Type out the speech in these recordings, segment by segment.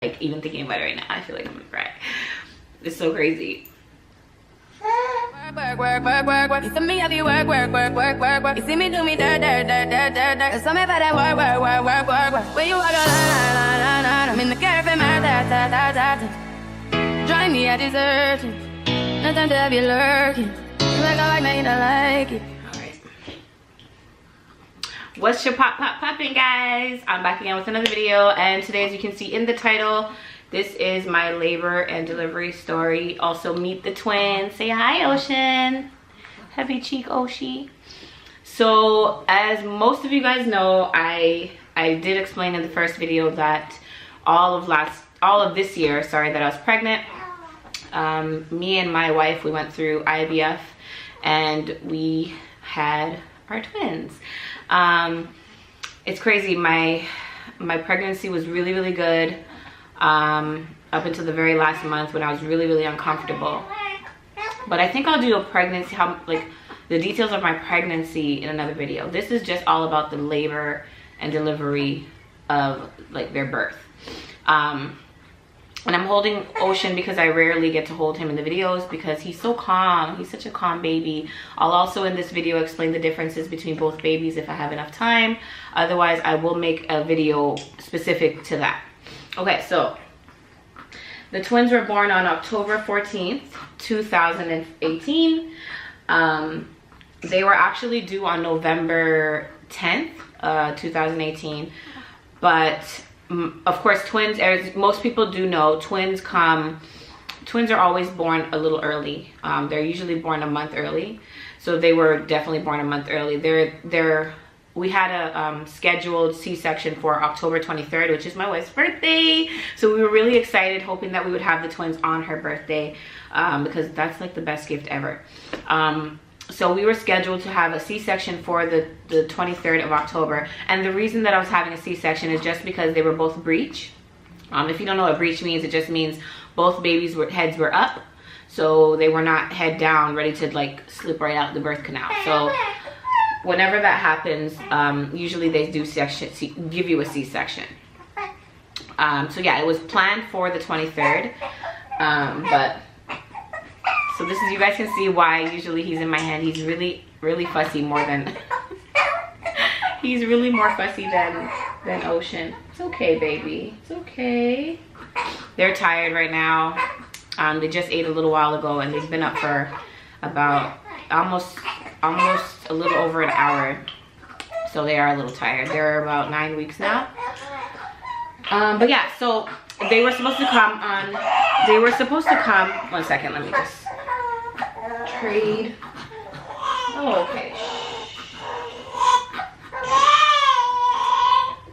Like, even thinking about it right now, I feel like I'm gonna cry. It's so crazy. Work, work, work, work, work. You see me have you work, work, work, work, work, work. You see me do me dirt, dirt, dirt, dirt, dirt, dirt. Tell me about that work, work, work, work, work, work. Where you walk, la, la, la, la, la. I'm in the cafe, man, da, da, da, da, da. Join me at dessert. No time to have you lurking. You make a like, now you don't like it. Alright. What's your poppin', guys? I'm back again with another video, and today, as you can see in the title, this is my labor and delivery story. Also, meet the twins. Say hi, Ocean. Heavy cheek, Oshi. So, as most of you guys know, I did explain in the first video that all of this year, sorry, that I was pregnant. Me and my wife, we went through IVF, and we had our twins. It's crazy. My pregnancy was really, really good. Up until the very last month when I was really, really uncomfortable. But I think I'll do a pregnancy, like the details of my pregnancy in another video. This is just all about the labor and delivery of like their birth. And I'm holding Ocean because I rarely get to hold him in the videos because he's so calm. He's such a calm baby. I'll also in this video explain the differences between both babies if I have enough time. Otherwise, I will make a video specific to that. Okay, so the twins were born on October 14th, 2018. They were actually due on November 10th, 2018. But of course, twins, as most people do know, twins are always born a little early. They're usually born a month early. So they were definitely born a month early. We had a scheduled C-section for October 23rd, which is my wife's birthday. So we were really excited, hoping that we would have the twins on her birthday because that's like the best gift ever. So we were scheduled to have a C-section for the 23rd of October. And the reason that I was having a C-section is just because they were both breech. If you don't know what breech means, it just means both babies' heads were up. So they were not head down, ready to like slip right out the birth canal. So whenever that happens, usually they do give you a C-section. So yeah, it was planned for the 23rd, but so this is, you guys can see why usually he's in my hand. He's really, really fussy more than he's really more fussy than Ocean. It's okay, baby. It's okay. They're tired right now. They just ate a little while ago, and they've been up for about almost a little over an hour, so they are a little tired. They're about 9 weeks now. But yeah, so they were supposed to come one second, let me just trade. Oh, okay.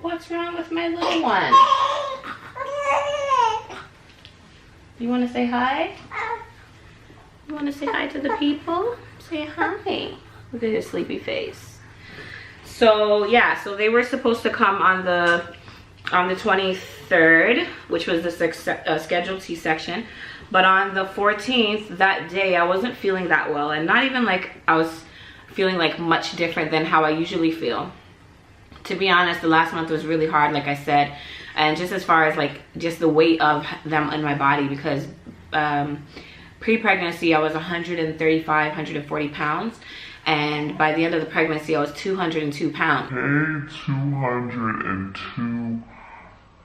What's wrong with my little one? You want to say hi? You want to say hi to the people? Say hi. Look at his sleepy face. So yeah, so they were supposed to come on the 23rd, which was the scheduled C-section. But on the 14th, that day, I wasn't feeling that well, and not even like I was feeling like much different than how I usually feel. To be honest, the last month was really hard, like I said, and just as far as like just the weight of them in my body, because pre-pregnancy I was 135, 140 pounds, and by the end of the pregnancy I was 202 pounds. Hey, 202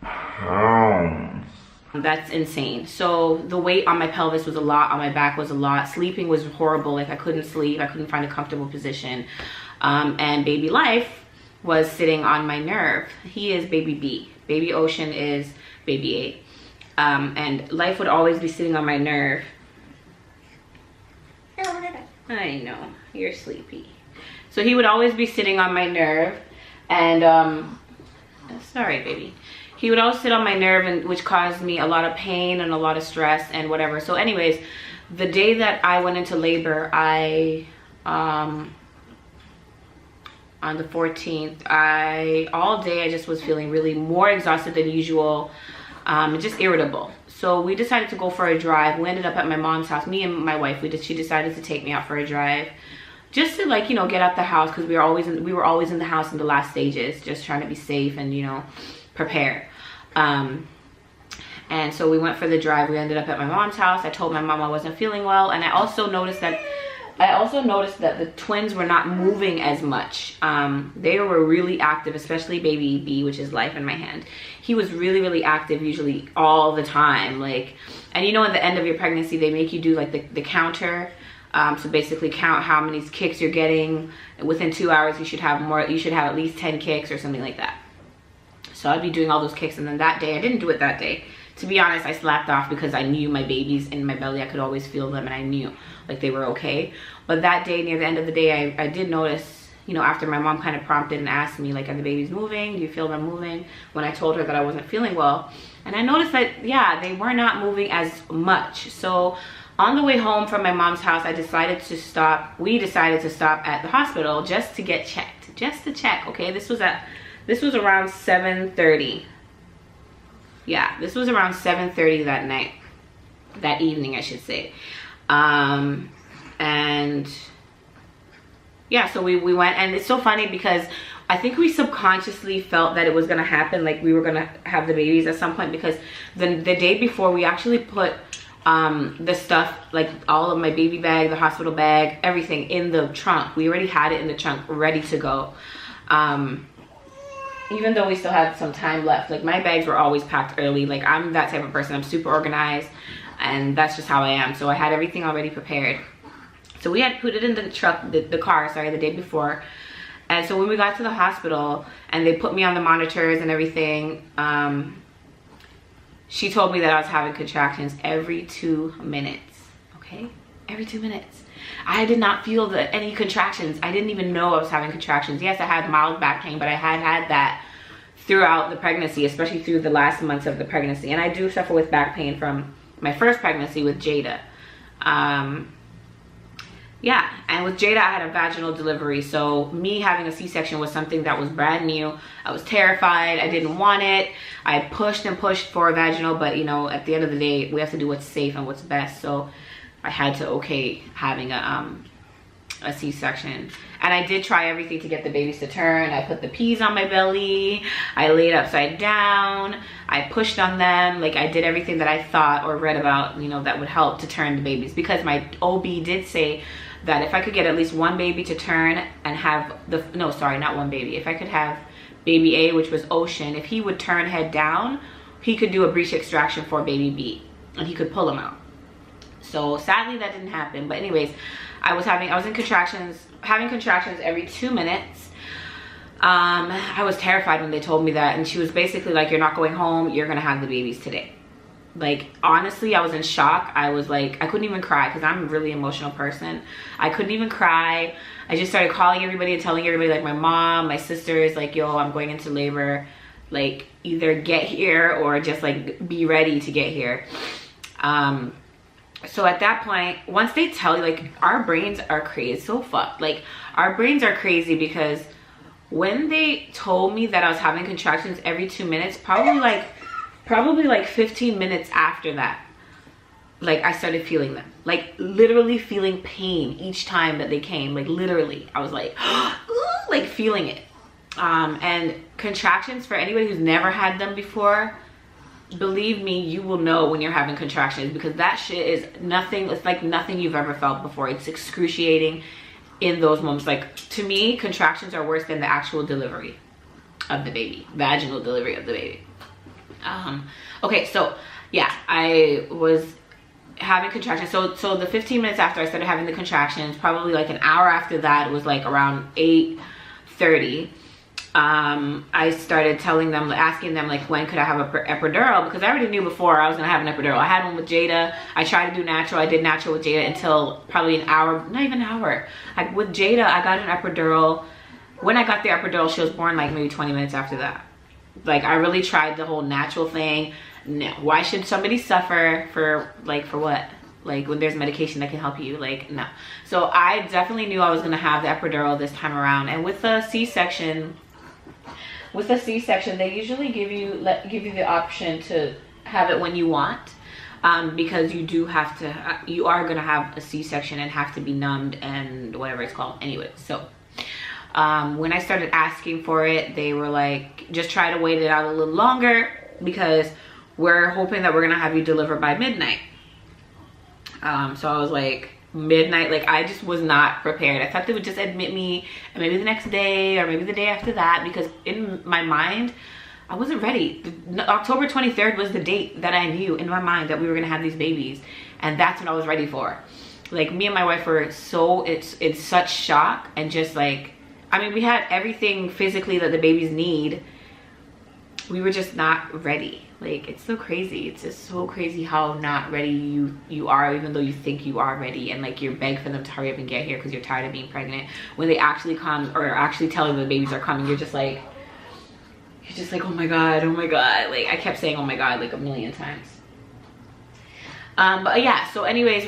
pounds. That's insane. So the weight on my pelvis was a lot, on my back was a lot. Sleeping was horrible. Like I couldn't sleep. I couldn't find a comfortable position. And baby Life was sitting on my nerve. He is baby B. Baby Ocean is baby A. And Life would always be sitting on my nerve. I know, you're sleepy. So he would always be sitting on my nerve, and sorry baby. He would always sit on my nerve, and which caused me a lot of pain and a lot of stress and whatever. So anyways, the day that I went into labor, on the 14th, all day I just was feeling really more exhausted than usual, just irritable. So we decided to go for a drive. We ended up at my mom's house. Me and my wife, she decided to take me out for a drive, just to like, you know, get out the house, because we were always in the house in the last stages, just trying to be safe and, you know, prepare. And so we went for the drive. We ended up at my mom's house. I told my mom I wasn't feeling well, and I also noticed that the twins were not moving as much. They were really active, especially baby B, which is life in my hand. He was really, really active, usually all the time. Like, and you know, at the end of your pregnancy, they make you do like the counter. So basically count how many kicks you're getting. Within 2 hours, you should have at least 10 kicks or something like that. So I'd be doing all those kicks, and then that day, I didn't do it that day. To be honest, I slacked off because I knew my babies in my belly. I could always feel them, and I knew like they were okay. But that day, near the end of the day, I did notice, you know, after my mom kind of prompted and asked me, like, are the babies moving? Do you feel them moving? When I told her that I wasn't feeling well. And I noticed that, yeah, they were not moving as much. So on the way home from my mom's house, we decided to stop at the hospital just to get checked, just to check. Okay, this was around 7:30. Yeah, this was around 7:30 that evening, I should say. And yeah, so we went, and it's so funny because I think we subconsciously felt that it was gonna happen, like we were gonna have the babies at some point, because the day before we actually put the stuff, like all of my baby bag, the hospital bag, everything in the trunk. We already had it in the trunk ready to go. Even though we still had some time left, like my bags were always packed early. Like I'm that type of person. I'm super organized, and that's just how I am. So I had everything already prepared. So we had put it in the truck, the car, sorry, the day before. And so when we got to the hospital and they put me on the monitors and everything, she told me that I was having contractions every 2 minutes, okay? Every 2 minutes. I did not feel any contractions. I didn't even know I was having contractions. Yes, I had mild back pain, but I had that throughout the pregnancy, especially through the last months of the pregnancy. And I do suffer with back pain from my first pregnancy with Jada. Yeah, and with Jada, I had a vaginal delivery. So me having a C-section was something that was brand new. I was terrified. I didn't want it. I pushed and pushed for a vaginal, but you know, at the end of the day, we have to do what's safe and what's best. So I had to okay having a C-section. And I did try everything to get the babies to turn. I put the peas on my belly. I laid upside down. I pushed on them. Like I did everything that I thought or read about, you know, that would help to turn the babies. Because my OB did say that if I could get at least one baby to turn and have no, sorry, not one baby. If I could have baby A, which was Ocean, if he would turn head down, he could do a breech extraction for baby B and he could pull him out. So sadly that didn't happen. But anyways, I was having contractions every 2 minutes. I was terrified when they told me that, and she was basically like, you're not going home, you're gonna have the babies today. Like honestly, I was in shock. I was like, I couldn't even cry because I'm a really emotional person. I couldn't even cry. I just started calling everybody and telling everybody, like my mom, my sisters, like, yo, I'm going into labor, like either get here or just like be ready to get here. So at that point, once they tell you, like our brains are crazy, so fucked. Like our brains are crazy because when they told me that I was having contractions every 2 minutes, probably like 15 minutes after that, like I started feeling them, like literally feeling pain each time that they came. Like literally I was like like feeling it. And contractions, for anybody who's never had them before, believe me, you will know when you're having contractions, because that shit is nothing. It's like nothing you've ever felt before. It's excruciating in those moments. Like to me, contractions are worse than the actual delivery of the baby, vaginal delivery of the baby. Okay, so yeah, I was having contractions. So the 15 minutes after I started having the contractions, probably like an hour after that, it was like around 8:30. I started telling them, asking them like, when could I have a epidural? Because I already knew before I was gonna have an epidural. I had one with Jada. I tried to do natural. I did natural with Jada until probably an hour, not even an hour. Like with Jada, I got an epidural. When I got the epidural, she was born like maybe 20 minutes after that. Like I really tried the whole natural thing. No, why should somebody suffer for what? Like when there's medication that can help you, like no. So I definitely knew I was gonna have the epidural this time around. And with the C-section, they usually give you the option to have it when you want, because you are gonna have a C-section and have to be numbed and whatever it's called anyway. So when I started asking for it, they were like, just try to wait it out a little longer, because we're hoping that we're gonna have you delivered by midnight. So I was like, midnight, like I just was not prepared. I thought they would just admit me and maybe the next day or maybe the day after that, because in my mind I wasn't ready. October 23rd was the date that I knew in my mind that we were gonna have these babies, and that's what I was ready for. Like, me and my wife were so, it's such shock, and just like, I mean, we had everything physically that the babies need. We were just not ready. Like, it's so crazy. It's just so crazy how not ready you are, even though you think you are ready, and like you're begging for them to hurry up and get here because you're tired of being pregnant. When they actually come, or actually tell you the babies are coming, you're just like, oh my god, oh my god. Like, I kept saying oh my god like a million times. But yeah, so anyways,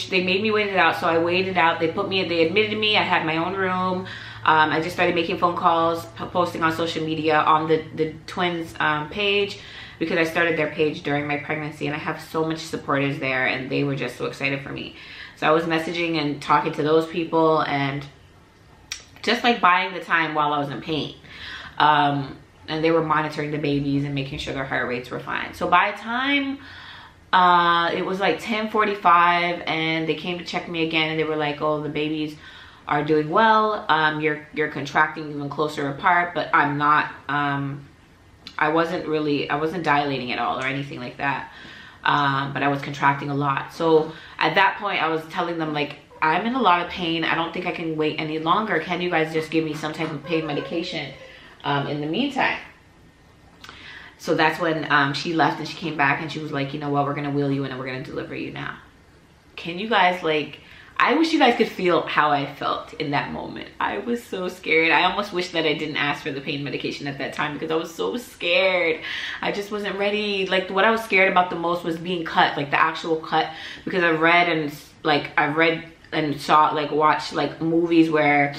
they made me wait it out. So I waited out. They admitted me. I had my own room. I just started making phone calls, posting on social media on the twins page, because I started their page during my pregnancy, and I have so much supporters there, and they were just so excited for me. So I was messaging and talking to those people, and just like buying the time while I was in pain. And they were monitoring the babies and making sure their heart rates were fine. So by the time it was like 10:45, and they came to check me again, and they were like, oh, the babies are doing well. You're contracting even closer apart, but I'm not, I wasn't dilating at all or anything like that. But I was contracting a lot. So at that point I was telling them, like, I'm in a lot of pain. I don't think I can wait any longer. Can you guys just give me some type of pain medication in the meantime? So that's when she left, and she came back, and she was like, you know what, we're gonna wheel you in and we're gonna deliver you now. Can you guys, like, I wish you guys could feel how I felt in that moment. I was so scared. I almost wish that I didn't ask for the pain medication at that time, because I was so scared. I just wasn't ready. Like, what I was scared about the most was being cut, like the actual cut, because I've read and saw, like, watched like movies where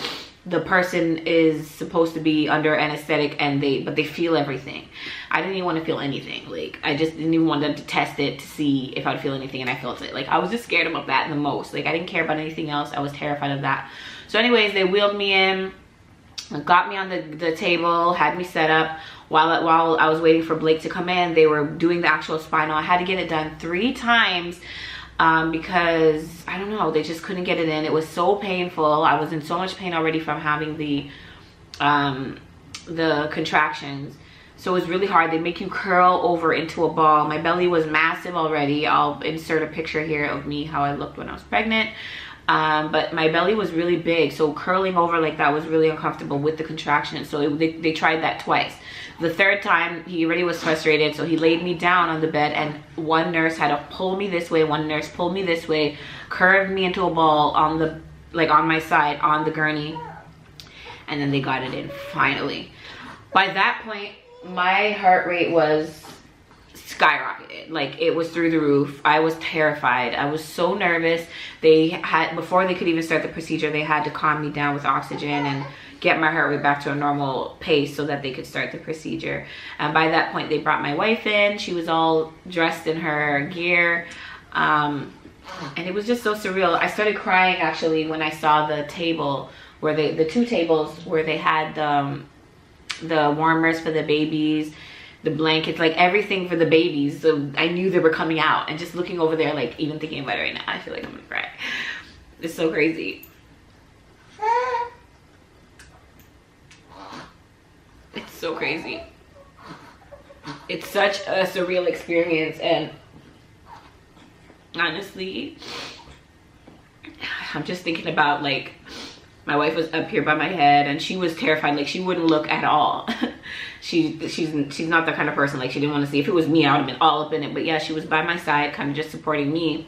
the person is supposed to be under anesthetic, and but they feel everything. I didn't even want to feel anything. Like, I just didn't even want them to test it to see if I'd feel anything, and I felt it. Like, I was just scared about that the most. Like, I didn't care about anything else. I was terrified of that. So anyways, they wheeled me in, got me on the table, had me set up. While I was waiting for Blake to come in, they were doing the actual spinal. I had to get it done 3 times. Because I don't know, they just couldn't get it in. It was so painful. I was in so much pain already from having the contractions, so it was really hard. They make you curl over into a ball. My belly was massive already. I'll insert a picture here of me how I looked when I was pregnant. But my belly was really big, so curling over like that was really uncomfortable with the contractions. So they tried that twice. The 3rd time, he already was frustrated, so he laid me down on the bed, and one nurse had to pull me this way, one nurse pulled me this way, curved me into a ball on my side on the gurney, and then they got it in finally. By that point, my heart rate was skyrocketed. Like, it was through the roof. I was terrified. I was so nervous. Before they could even start the procedure, they had to calm me down with oxygen and get my heart rate back to a normal pace so that they could start the procedure. And by that point, they brought my wife in. She was all dressed in her gear, and it was just so surreal. I started crying actually when I saw the table where the 2 tables where they had the warmers for the babies, the blankets, like everything for the babies. So I knew they were coming out, and just looking over there, like, even thinking about it right now, I feel like I'm gonna cry. It's so crazy. It's so crazy. It's such a surreal experience, and honestly, I'm just thinking about, like, my wife was up here by my head, and she was terrified. Like, she wouldn't look at all. she's not that kind of person. Like, she didn't want to see. If it was me, I would have been all up in it. But yeah, she was by my side, kind of just supporting me.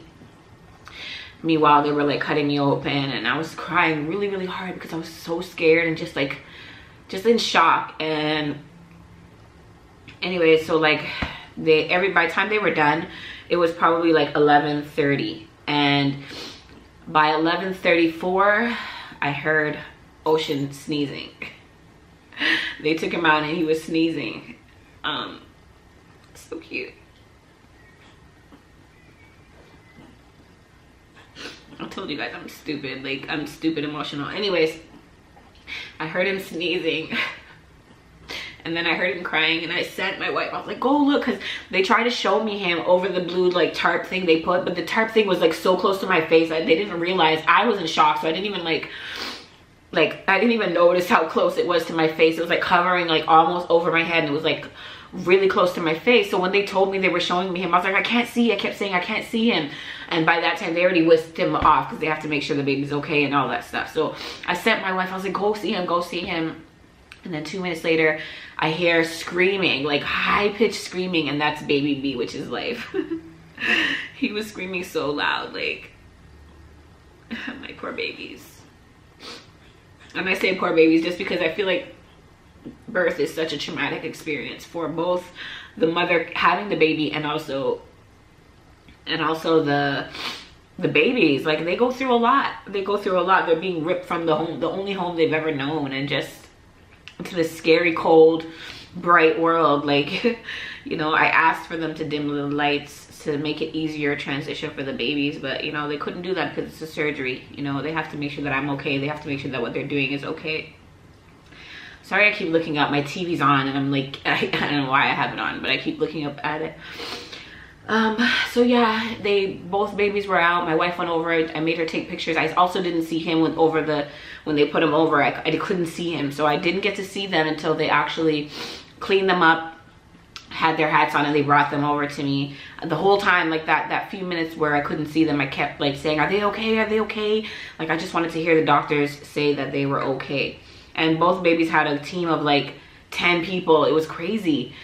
Meanwhile, they were like cutting me open, and I was crying really, really hard because I was so scared and just in shock. And anyway, so like by the time they were done, it was probably like 11:30, and by 11:34 I heard Ocean sneezing. They took him out and he was sneezing. So cute. I told you guys I'm stupid. Like, I'm stupid emotional. Anyways, I heard him sneezing, and And then I heard him crying, and I sent my wife, I was like, go look, because they tried to show me him over the blue like tarp thing they put, but the tarp thing was like so close to my face that they didn't realize. I was in shock, so I didn't even like I didn't even notice how close it was to my face. It was like hovering like almost over my head, and it was like really close to my face. So when they told me they were showing me him, I was like, I can't see. I kept saying I can't see him, and by that time they already whisked him off because they have to make sure the baby's okay and all that stuff. So I sent my wife, I was like, go see him, go see him. And then 2 minutes later I hear screaming, like high-pitched screaming, and that's baby B, which is life. He was screaming so loud, like my poor babies. And I say poor babies just because I feel like birth is such a traumatic experience for both the mother having the baby and also the babies. Like they go through a lot. They're being ripped from the home, the only home they've ever known, and just to this scary, cold, bright world. Like, you know, I asked for them to dim the lights to make it easier transition for the babies, but you know, they couldn't do that because it's a surgery. You know, they have to make sure that I'm okay. They have to make sure that what they're doing is okay. Sorry, I keep looking up. My TV's on, and I'm like, I don't know why I have it on, but I keep looking up at it. So yeah, both babies were out. My wife went over. I made her take pictures. I also didn't see him when they put him over. I couldn't see him, so I didn't get to see them until they actually cleaned them up, had their hats on, and they brought them over to me. The whole time, like that few minutes where I couldn't see them, I kept like saying, are they okay, are they okay? Like I just wanted to hear the doctors say that they were okay. And both babies had a team of like 10 people. It was crazy.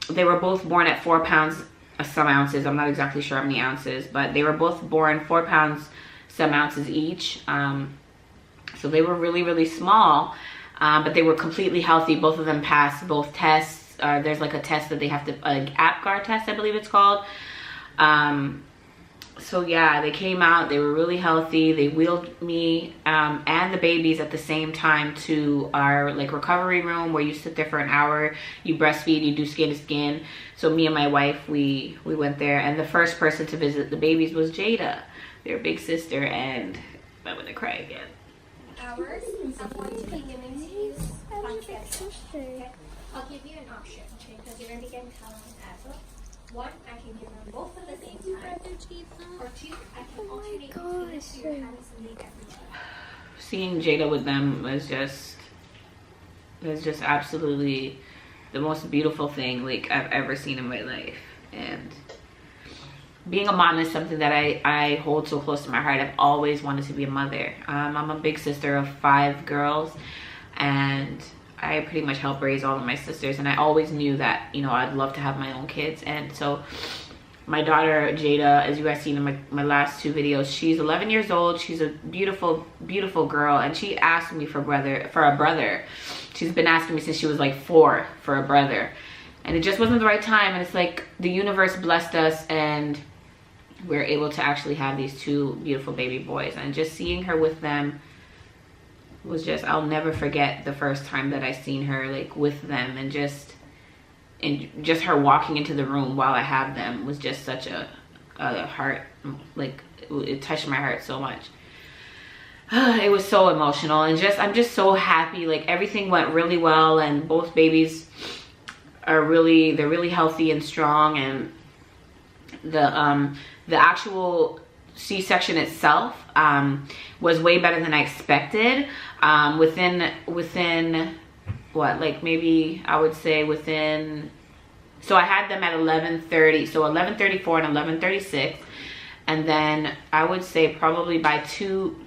They were both born at 4 pounds some ounces. I'm not exactly sure how many ounces, but they were both born 4 pounds some ounces each. So they were really, really small, but they were completely healthy. Both of them passed both tests. There's like a test that they have to, an APGAR test, I believe it's called. So yeah, they came out, they were really healthy. They wheeled me and the babies at the same time to our like recovery room where you sit there for an hour, you breastfeed, you do skin to skin. So me and my wife, we went there, and the first person to visit the babies was Jada, their big sister, and I'm gonna cry again. Hours, I'm going to be giving to you okay? I'll give you an option, okay? Because you're going to be getting Canon as well. One, I can give them both at the same time. Or two, I can alternate between you so you're having something every time. Seeing Jada with them was just absolutely the most beautiful thing like I've ever seen in my life. And being a mom is something that I hold so close to my heart. I've always wanted to be a mother. I'm a big sister of 5 girls, and I pretty much help raise all of my sisters, and I always knew that, you know, I'd love to have my own kids. And so my daughter Jada, as you guys seen in my last 2 videos, she's 11 years old. She's a beautiful, beautiful girl, and she asked me for a brother. She's been asking me since she was like 4 for a brother, and it just wasn't the right time. And it's like the universe blessed us, and we're able to actually have these 2 beautiful baby boys. And just seeing her with them was just, I'll never forget the first time that I seen her like with them, and just her walking into the room while I have them was just such a heart, like it touched my heart so much. It was so emotional, and I'm just so happy. Like everything went really well, and both babies are they're really healthy and strong. And the actual C-section itself was way better than I expected. Within what, like maybe I would say within, so I had them at 11:30, so 11:34 and 11:36, and then I would say probably by 2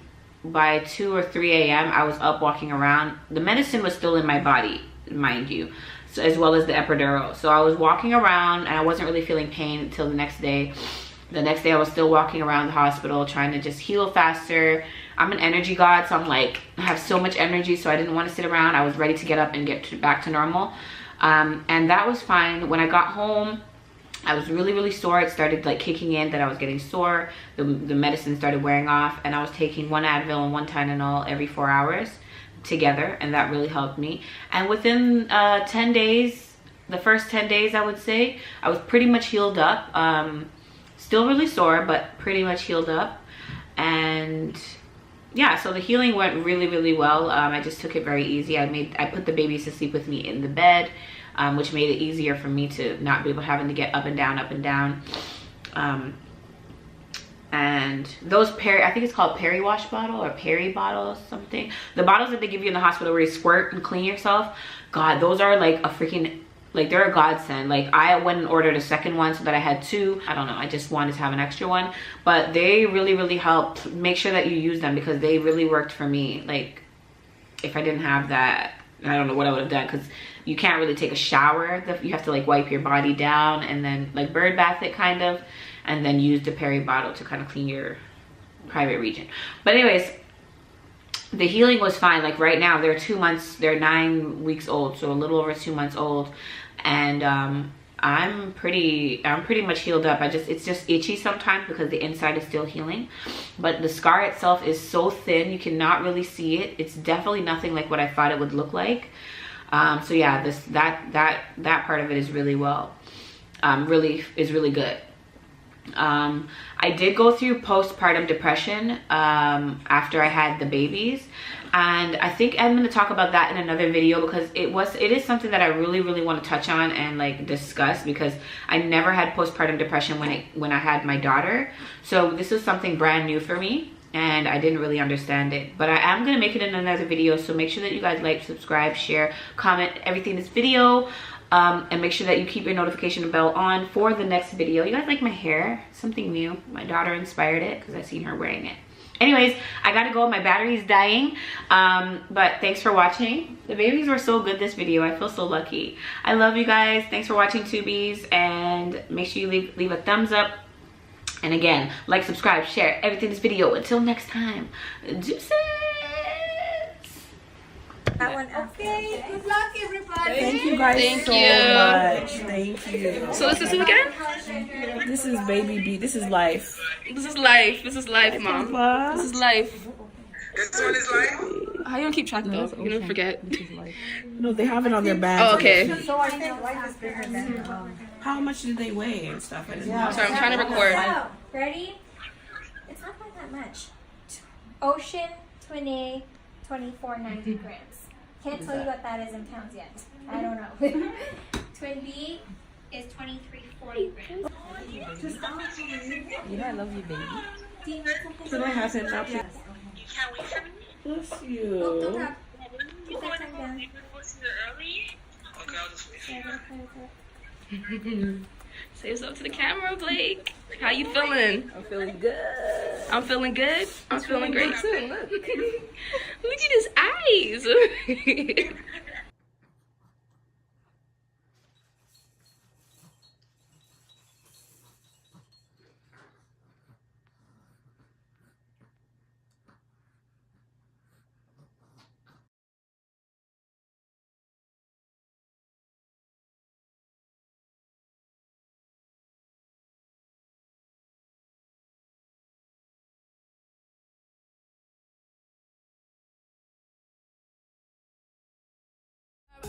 or 3 a.m. I was up walking around. The medicine was still in my body, mind you, so, as well as the epidural. So I was walking around, and I wasn't really feeling pain until the next day. The next day I was still walking around the hospital trying to just heal faster. I'm an energy god, so I'm like, I have so much energy, so I didn't want to sit around. I was ready to get up and get back to normal. And that was fine. When I got home, I was really, really sore. It started like kicking in that I was getting sore. The medicine started wearing off, and I was taking 1 Advil and 1 Tylenol every 4 hours together, and that really helped me. And within 10 days, the first 10 days, I would say, I was pretty much healed up. Still really sore, but pretty much healed up. And yeah, so the healing went really, really well. I just took it very easy. I put the babies to sleep with me in the bed, which made it easier for me to not be able having to get up and down, up and down. And those I think it's called Peri wash bottle or Peri bottle or something. The bottles that they give you in the hospital where you squirt and clean yourself, God, those are like a freaking, like they're a godsend. Like I went and ordered a second one so that I had two. I don't know, I just wanted to have an extra one, but they really, really helped. Make sure that you use them because they really worked for me. Like if I didn't have that, I don't know what I would have done, because you can't really take a shower. You have to like wipe your body down and then like bird bath it kind of, and then use the Peri bottle to kind of clean your private region. But anyways, the healing was fine. Like right now they're 2 months, they're 9 weeks old, so a little over 2 months old, and I'm pretty much healed up. It's just itchy sometimes because the inside is still healing, but the scar itself is so thin you cannot really see it. It's definitely nothing like what I thought it would look like. So yeah, that part of it is really well, really good. I did go through postpartum depression after I had the babies, and I think I'm going to talk about that in another video because it is something that I really, really want to touch on and like discuss, because I never had postpartum depression when I had my daughter. So this is something brand new for me and I didn't really understand it, but I am going to make it in another video. So make sure that you guys like, subscribe, share, comment everything in this video. And make sure that you keep your notification bell on for the next video. You guys like my hair? Something new. My daughter inspired it because I seen her wearing it. Anyways, I gotta go. My battery's dying. But thanks for watching. The babies were so good this video. I feel so lucky. I love you guys. Thanks for watching, Tubies. And make sure you leave a thumbs up. And again, like, subscribe, share everything in this video. Until next time. Deuces. That one. Okay. Good luck, everybody. Thank you guys so much. Thank you. So this is who again? This is Baby B. This is life. This is life. This is life, Mom. This is life. This one is life? How you gonna keep track though? You don't forget. No, they have it on their bag. Oh, okay. So I think life is bigger than How much did they weigh and stuff? I didn't know. Sorry, I'm trying to record. So, ready? It's not quite that much. Ocean, Twin A, 2490 grams. Can't tell you what that is in pounds yet. I don't know. Twin B is 2340 grams. You know I love you, baby. Do you need something? Can I have it now? You can't wait for me? Bless Oh, don't you. have. Keep that time down. Early? Okay, I'll just wait for Yeah, you. go play with it. Say what's up to the camera, Blake. How you feeling? I'm feeling good. I'm feeling good. I'm feeling great too. Look. Look at his eyes.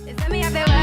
It's me out there.